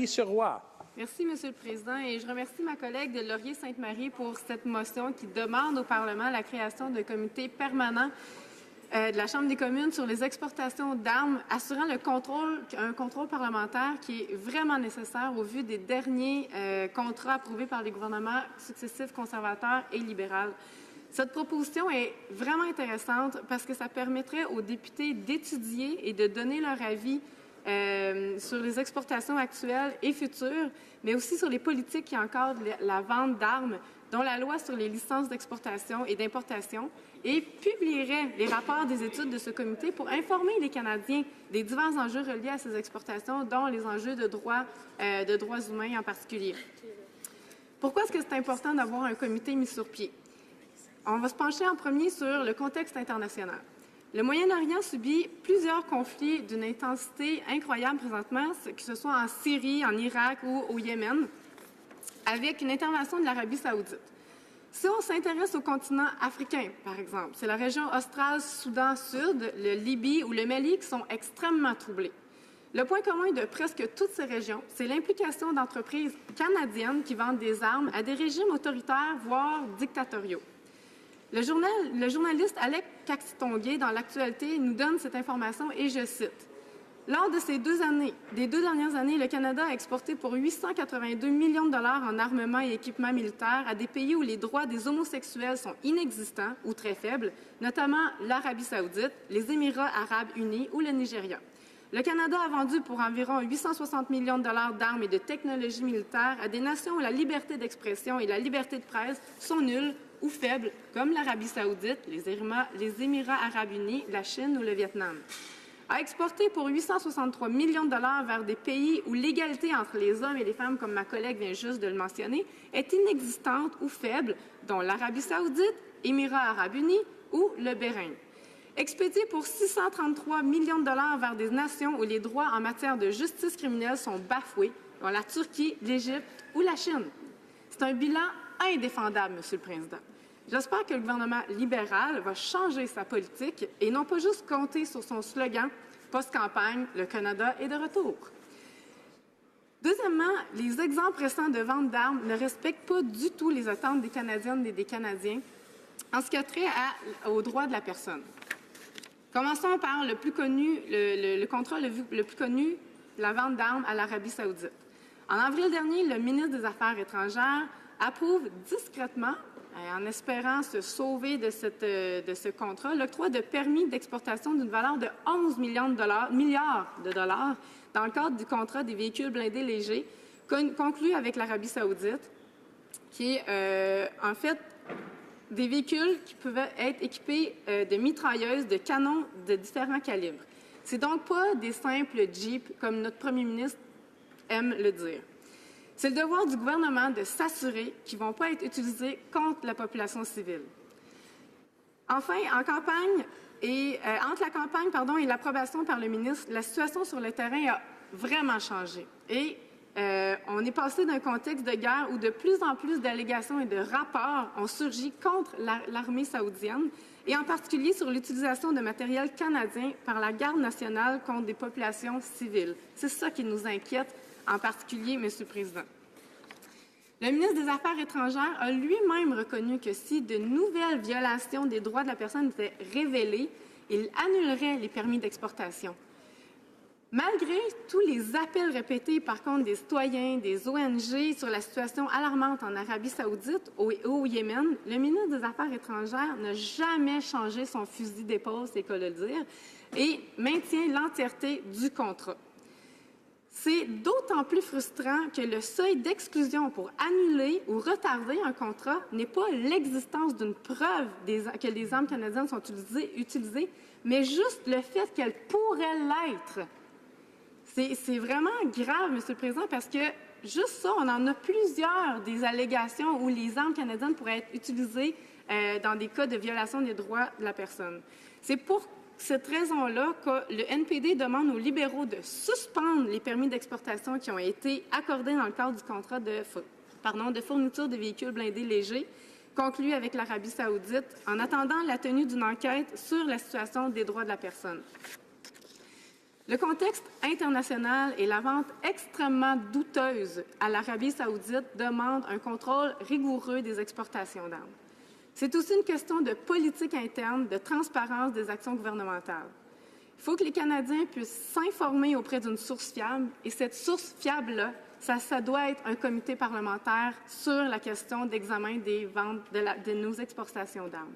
Nathalie Sirois. Merci, Monsieur le Président, et je remercie ma collègue de Laurier-Sainte-Marie pour cette motion qui demande au Parlement la création d'un comité permanent de la Chambre des communes sur les exportations d'armes, assurant un contrôle parlementaire qui est vraiment nécessaire au vu des derniers contrats approuvés par les gouvernements successifs conservateurs et libéraux. Cette proposition est vraiment intéressante parce que ça permettrait aux députés d'étudier et de donner leur avis sur les exportations actuelles et futures, mais aussi sur les politiques qui encadrent la vente d'armes, dont la loi sur les licences d'exportation et d'importation, et publierait les rapports des études de ce comité pour informer les Canadiens des divers enjeux reliés à ces exportations, dont les enjeux de droits humains en particulier. Pourquoi est-ce que c'est important d'avoir un comité mis sur pied? On va se pencher en premier sur le contexte international. Le Moyen-Orient subit plusieurs conflits d'une intensité incroyable présentement, que ce soit en Syrie, en Irak ou au Yémen, avec une intervention de l'Arabie saoudite. Si on s'intéresse au continent africain, par exemple, c'est la région australe, Soudan Sud, le Libye ou le Mali qui sont extrêmement troublés. Le point commun de presque toutes ces régions, c'est l'implication d'entreprises canadiennes qui vendent des armes à des régimes autoritaires, voire dictatoriaux. Le journaliste Alec Kaxitonguay, dans l'Actualité, nous donne cette information et je cite. Lors de ces des deux dernières années, le Canada a exporté pour 882 millions de dollars en armement et équipements militaires à des pays où les droits des homosexuels sont inexistants ou très faibles, notamment l'Arabie saoudite, les Émirats arabes unis ou le Nigeria. Le Canada a vendu pour environ 860 millions de dollars d'armes et de technologies militaires à des nations où la liberté d'expression et la liberté de presse sont nulles ou faibles, comme l'Arabie saoudite, les Émirats arabes unis, la Chine ou le Vietnam. A exporté pour 863 millions de dollars vers des pays où l'égalité entre les hommes et les femmes, comme ma collègue vient juste de le mentionner, est inexistante ou faible, dont l'Arabie saoudite, Émirats arabes unis ou le Bahreïn. Expédié pour 633 millions de dollars vers des nations où les droits en matière de justice criminelle sont bafoués, dont la Turquie, l'Égypte ou la Chine. C'est un bilan indéfendable, Monsieur le Président. J'espère que le gouvernement libéral va changer sa politique et non pas juste compter sur son slogan post-campagne « Le Canada est de retour ». Deuxièmement, les exemples récents de vente d'armes ne respectent pas du tout les attentes des Canadiennes et des Canadiens en ce qui a trait aux droits de la personne. Commençons par le plus connu, le contrat le plus connu, la vente d'armes à l'Arabie saoudite. En avril dernier, le ministre des Affaires étrangères approuve discrètement, en espérant se sauver de ce contrat, l'octroi de permis d'exportation d'une valeur de 11 milliards de dollars dans le cadre du contrat des véhicules blindés légers conclu avec l'Arabie saoudite, qui est en fait des véhicules qui pouvaient être équipés de mitrailleuses, de canons de différents calibres. C'est donc pas des simples Jeeps, comme notre premier ministre aime le dire. C'est le devoir du gouvernement de s'assurer qu'ils ne vont pas être utilisés contre la population civile. Enfin, entre la campagne et l'approbation par le ministre, la situation sur le terrain a vraiment changé. Et on est passé d'un contexte de guerre où de plus en plus d'allégations et de rapports ont surgi contre l'armée saoudienne, et en particulier sur l'utilisation de matériel canadien par la Garde nationale contre des populations civiles. C'est ça qui nous inquiète en particulier, Monsieur le Président. Le ministre des Affaires étrangères a lui-même reconnu que si de nouvelles violations des droits de la personne étaient révélées, il annulerait les permis d'exportation. Malgré tous les appels répétés, par contre, des citoyens, des ONG sur la situation alarmante en Arabie saoudite et au Yémen, le ministre des Affaires étrangères n'a jamais changé son fusil d'épaule, c'est qu'à le dire, et maintient l'entièreté du contrat. C'est d'autant plus frustrant que le seuil d'exclusion pour annuler ou retarder un contrat n'est pas l'existence d'une preuve que les armes canadiennes sont utilisées, mais juste le fait qu'elles pourraient l'être. C'est vraiment grave, Monsieur le Président, parce que juste ça, on en a plusieurs des allégations où les armes canadiennes pourraient être utilisées dans des cas de violation des droits de la personne. C'est pour cette raison-là que le NPD demande aux libéraux de suspendre les permis d'exportation qui ont été accordés dans le cadre du contrat de fourniture de véhicules blindés légers conclu avec l'Arabie saoudite en attendant la tenue d'une enquête sur la situation des droits de la personne. Le contexte international et la vente extrêmement douteuse à l'Arabie saoudite demandent un contrôle rigoureux des exportations d'armes. C'est aussi une question de politique interne, de transparence des actions gouvernementales. Il faut que les Canadiens puissent s'informer auprès d'une source fiable, et cette source fiable-là, ça doit être un comité parlementaire sur la question d'examen des ventes de nos exportations d'armes.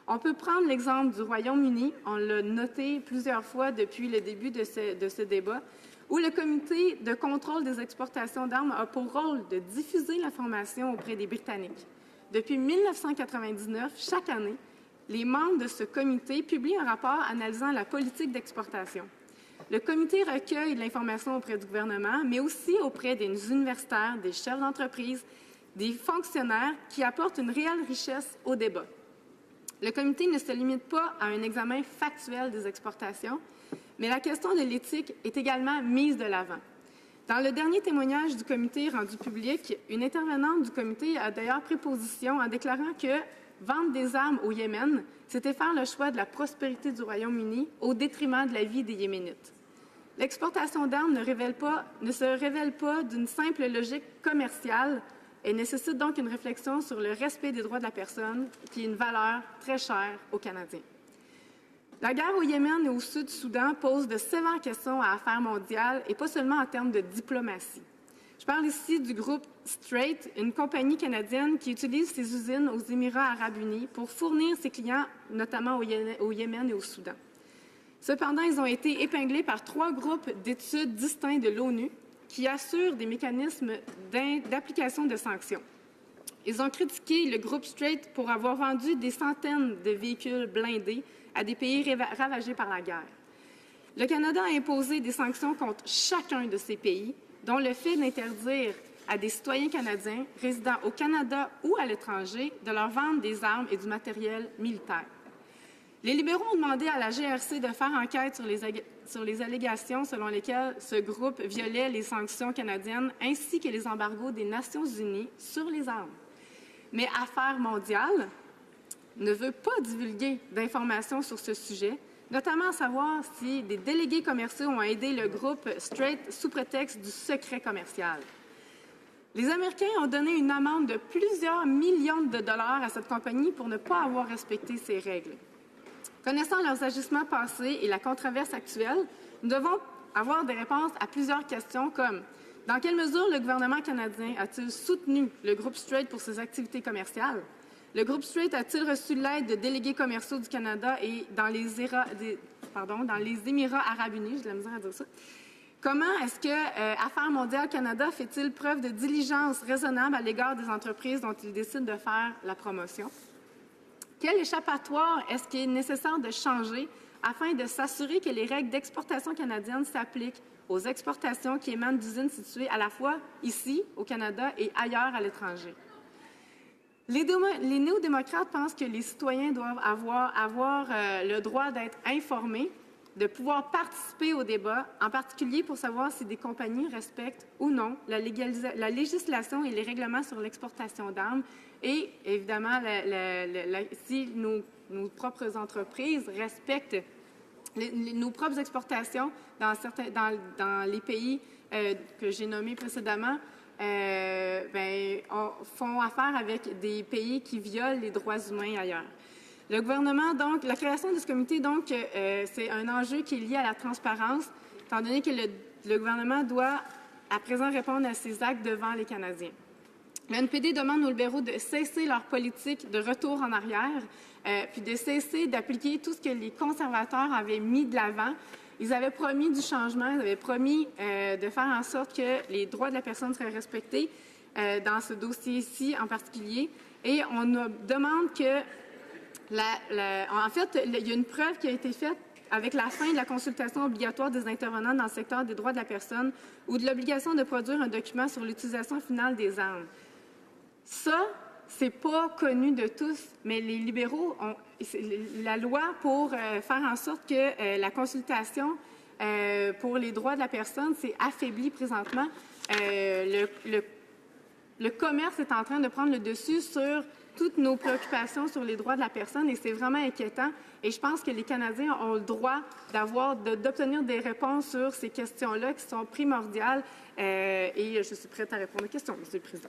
On peut prendre l'exemple du Royaume-Uni, on l'a noté plusieurs fois depuis le début de ce débat, où le comité de contrôle des exportations d'armes a pour rôle de diffuser l'information auprès des Britanniques. Depuis 1999, chaque année, les membres de ce comité publient un rapport analysant la politique d'exportation. Le comité recueille l'information auprès du gouvernement, mais aussi auprès des universitaires, des chefs d'entreprise, des fonctionnaires qui apportent une réelle richesse au débat. Le comité ne se limite pas à un examen factuel des exportations, mais la question de l'éthique est également mise de l'avant. Dans le dernier témoignage du comité rendu public, une intervenante du comité a d'ailleurs pris position en déclarant que vendre des armes au Yémen, c'était faire le choix de la prospérité du Royaume-Uni au détriment de la vie des Yéménites. L'exportation d'armes ne se révèle pas d'une simple logique commerciale et nécessite donc une réflexion sur le respect des droits de la personne, qui est une valeur très chère aux Canadiens. La guerre au Yémen et au Sud-Soudan pose de sévères questions à Affaires mondiales et pas seulement en termes de diplomatie. Je parle ici du groupe Straight, une compagnie canadienne qui utilise ses usines aux Émirats arabes unis pour fournir ses clients, notamment au Yémen et au Soudan. Cependant, ils ont été épinglés par 3 groupes d'études distincts de l'ONU qui assurent des mécanismes d'application de sanctions. Ils ont critiqué le groupe Straight pour avoir vendu des centaines de véhicules blindés à des pays ravagés par la guerre. Le Canada a imposé des sanctions contre chacun de ces pays, dont le fait d'interdire à des citoyens canadiens résidant au Canada ou à l'étranger de leur vendre des armes et du matériel militaire. Les libéraux ont demandé à la GRC de faire enquête sur les allégations selon lesquelles ce groupe violait les sanctions canadiennes ainsi que les embargos des Nations unies sur les armes. Mais Affaires mondiales ne veut pas divulguer d'informations sur ce sujet, notamment à savoir si des délégués commerciaux ont aidé le groupe Straight sous prétexte du secret commercial. Les Américains ont donné une amende de plusieurs millions de dollars à cette compagnie pour ne pas avoir respecté ces règles. Connaissant leurs agissements passés et la controverse actuelle, nous devons avoir des réponses à plusieurs questions comme dans quelle mesure le gouvernement canadien a-t-il soutenu le groupe Straight pour ses activités commerciales? Le groupe Straight a-t-il reçu l'aide de délégués commerciaux du Canada et dans les Émirats arabes unis? J'ai de la misère à dire ça. Comment est-ce que Affaires mondiales Canada fait-il preuve de diligence raisonnable à l'égard des entreprises dont il décide de faire la promotion? Quel échappatoire est-ce qu'il est nécessaire de changer afin de s'assurer que les règles d'exportation canadiennes s'appliquent aux exportations qui émanent d'usines situées à la fois ici, au Canada, et ailleurs à l'étranger? Les néo-démocrates pensent que les citoyens doivent avoir le droit d'être informés, de pouvoir participer au débat, en particulier pour savoir si des compagnies respectent ou non la législation et les règlements sur l'exportation d'armes et, évidemment, si nos propres entreprises respectent nos propres exportations dans les pays que j'ai nommés précédemment, font affaire avec des pays qui violent les droits humains ailleurs. Le gouvernement, donc, la création de ce comité, donc, c'est un enjeu qui est lié à la transparence, étant donné que le gouvernement doit à présent répondre à ses actes devant les Canadiens. Le NPD demande aux libéraux de cesser leur politique de retour en arrière, puis de cesser d'appliquer tout ce que les conservateurs avaient mis de l'avant. Ils avaient promis du changement, ils avaient promis de faire en sorte que les droits de la personne seraient respectés dans ce dossier-ci en particulier. Et on nous demande que, en fait, il y a une preuve qui a été faite avec la fin de la consultation obligatoire des intervenants dans le secteur des droits de la personne ou de l'obligation de produire un document sur l'utilisation finale des armes. Ça, c'est pas connu de tous, mais les libéraux ont la loi pour faire en sorte que la consultation pour les droits de la personne s'est affaiblie présentement. Le commerce est en train de prendre le dessus sur toutes nos préoccupations sur les droits de la personne et c'est vraiment inquiétant. Et je pense que les Canadiens ont le droit d'obtenir des réponses sur ces questions-là qui sont primordiales. Et je suis prête à répondre aux questions, Monsieur le Président.